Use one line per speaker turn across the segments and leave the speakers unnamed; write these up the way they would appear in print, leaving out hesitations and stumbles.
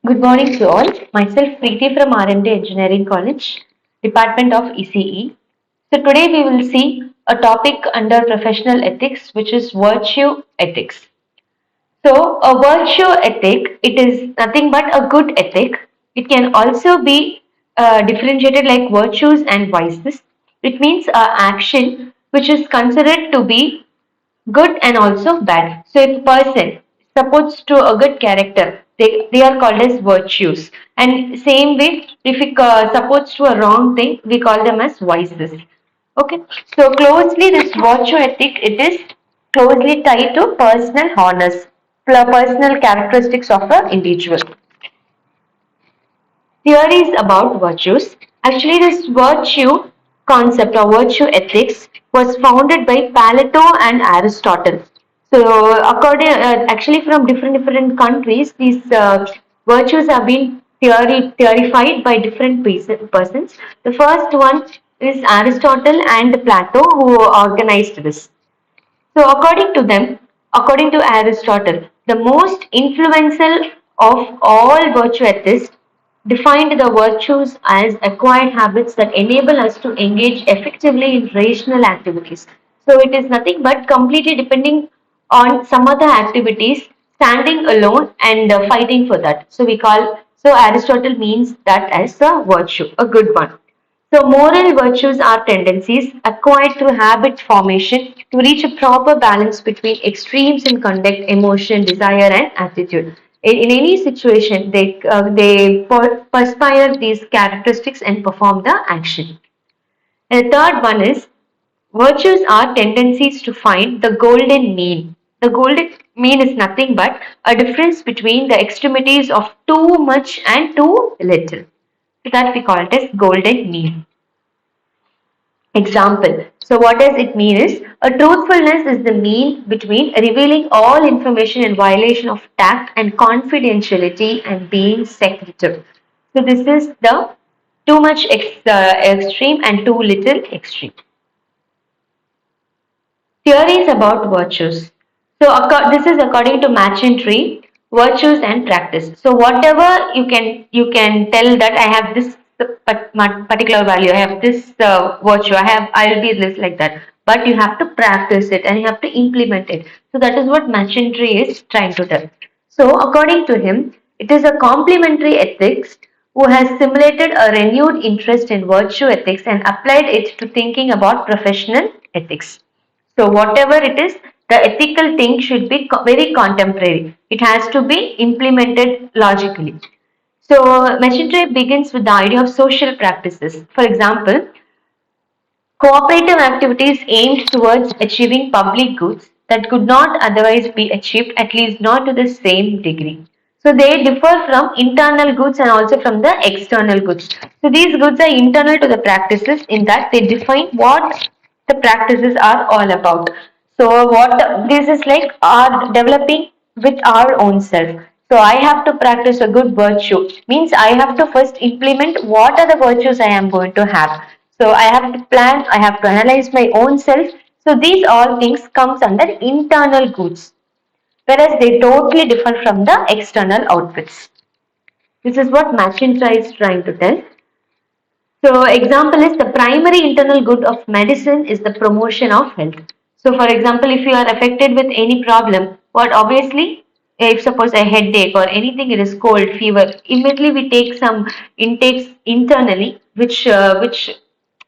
Good morning to all. Myself Preeti from RMD Engineering College, Department of ECE. So today we will see a topic under professional ethics, which is virtue ethics. So a virtue ethic, it is nothing but a good ethic. It can also be differentiated like virtues and vices. It means action which is considered to be good and also bad. So if a person supports to a good character, they are called as virtues. And same way, if it supports to a wrong thing, we call them as vices. Okay. So closely this virtue ethic, it is closely tied to personal honors, personal characteristics of an individual. Theories about virtues. Actually, this virtue concept or virtue ethics was founded by Plato and Aristotle. So, actually, from different countries, these virtues have been theorified by different persons. The first one is Aristotle and Plato, who organized this. So, according to Aristotle, the most influential of all virtue ethicists defined the virtues as acquired habits that enable us to engage effectively in rational activities. So, it is nothing but completely depending on some other activities, standing alone and fighting for that. So Aristotle means that as a virtue, a good one. So, moral virtues are tendencies acquired through habit formation to reach a proper balance between extremes in conduct, emotion, desire, and attitude. In any situation, they perspire these characteristics and perform the action. And the third one is virtues are tendencies to find the golden mean. The golden mean is nothing but a difference between the extremities of too much and too little. So that we call it as golden mean. Example. So what does it mean is a truthfulness is the mean between revealing all information in violation of tact and confidentiality and being secretive. So this is the too much extreme and too little extreme. Theories about virtues. So this is according to Machin virtues and practice. So whatever you can tell that I have this particular value, I have this virtue, I'll be this like that. But you have to practice it and you have to implement it. So that is what Machin is trying to tell. So according to him, it is a complementary ethics who has simulated a renewed interest in virtue ethics and applied it to thinking about professional ethics. So whatever it is, the ethical thing should be very contemporary. It has to be implemented logically. So machinery begins with the idea of social practices. For example, cooperative activities aimed towards achieving public goods that could not otherwise be achieved, at least not to the same degree. So they differ from internal goods and also from the external goods. So these goods are internal to the practices in that they define what the practices are all about. So what this is like are developing with our own self. So I have to practice a good virtue means I have to first implement what are the virtues I am going to have. So I have to plan, I have to analyze my own self. So these all things comes under internal goods, whereas they totally differ from the external outputs. This is what McIntyre is trying to tell. So example is the primary internal good of medicine is the promotion of health. So for example, if you are affected with any problem, what obviously if suppose a headache or anything it is cold, fever, immediately we take some intakes internally which cures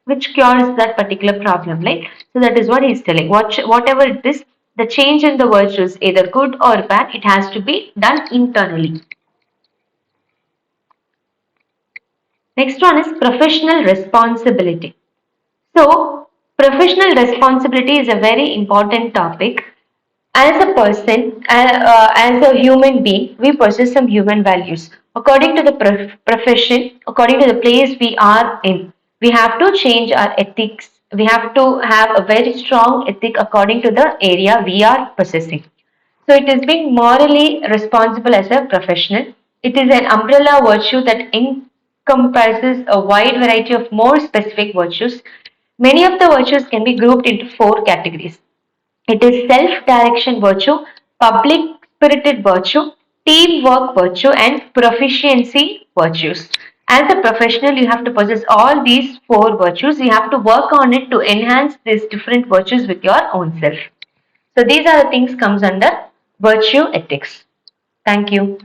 that particular problem, right? So that is what he is telling. Whatever it is, the change in the virtues, either good or bad, it has to be done internally. Next one is professional responsibility. So, professional responsibility is a very important topic. As a person, as a human being, we possess some human values. According to the profession, according to the place we are in, we have to change our ethics. We have to have a very strong ethic according to the area we are possessing. So, it is being morally responsible as a professional. It is an umbrella virtue that encompasses a wide variety of more specific virtues. Many of the virtues can be grouped into four categories. It is self direction virtue, public spirited virtue, teamwork virtue, and proficiency virtues. As a professional, you have to possess all these four virtues. You have to work on it to enhance these different virtues with your own self. So these are the things comes under virtue ethics. Thank you.